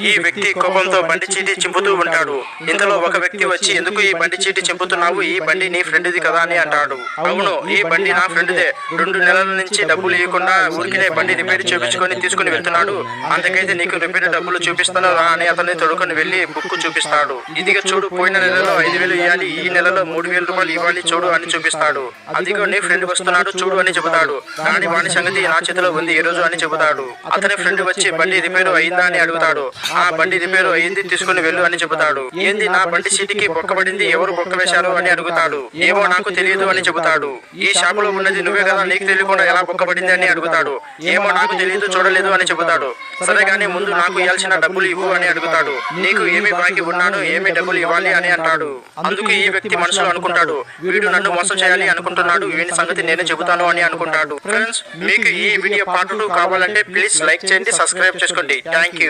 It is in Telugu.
ఈ వ్యక్తి కోపంతో బండి చీటి చింపుతూ ఉంటాడు. ఇంతలో ఒక వ్యక్తి వచ్చి, ఎందుకు ఈ బండి చీటి చింపుతున్నావు? ఈ బండి నీ ఫ్రెండ్ది కదా అని అంటాడు. అవును, ఈ బండి నా ఫ్రెండ్దే. 2 నెలల నుంచి డబ్బులు ఇవ్వకుండా ఊరికినే బండి రిపేర్ చూపించుకొని తీసుకుని వెళ్తున్నాడు. అందుకైతే నీకు రిపేర్ డబ్బులు చూపిస్తాను రా అని అతన్ని తొడుకొని వెళ్లి బుక్ చూపిస్తాడు. ఇదిగో చూడు, పోయిన నెలలో 5,000 ఇవ్వాలి, ఈ నెలలో 3,000 రూపాయలు ఇవ్వాలి చూడు అని చూపిస్తాడు. అదిగో నీ ఫ్రెండ్ వస్తున్నాడు చూడు అని చెబుతాడు. కానీ వాడి సంగతి నా చేతిలో ఉంది ఈ రోజు అని చెబుతాడు. అతని ఫ్రెండ్ వచ్చి బండి రిపేరు అయిందా అని అడుగుతాడు. ఆ బండి రిపేరు అయింది, తీసుకుని వెళ్ళు అని చెబుతాడు. ఏంది, నా బండి సీటుకి బొక్కబడింది, ఎవరు బొక్క వేశారు అని అడుగుతాడు. ఏమో నాకు తెలియదు అని చెబుతాడు. ఈ షాపులో ఉన్నది నువ్వే కదా, నీకు తెలియకుండా ఎలా బొక్కబడింది అని అడుగుతాడు. ఏమో నాకు తెలియదు, చూడలేదు అని చెబుతాడు. సరే గానీ ముందు నాకు ఇవ్వాల్సిన డబ్బులు ఇవ్వు అని అడుగుతాడు. నీకు ఏమి బాకీ ఉన్నాను, ఏమి డబ్బులు ఇవ్వాలి అని అంటాడు. అందుకు ఈ వ్యక్తి మనసులో అనుకుంటాడు, వీడు నన్ను మోసం చేయాలి అనుకుంటున్నాడు, వీడి సంగతి నేను చెబుతాను అని అనుకుంటాడు. ఫ్రెండ్స్, మీకు ఈ వీడియో పార్ట్ 2 కావాలంటే ప్లీజ్ లైక్ చేయండి, సబ్స్క్రైబ్ చేసుకోండి. Thank you.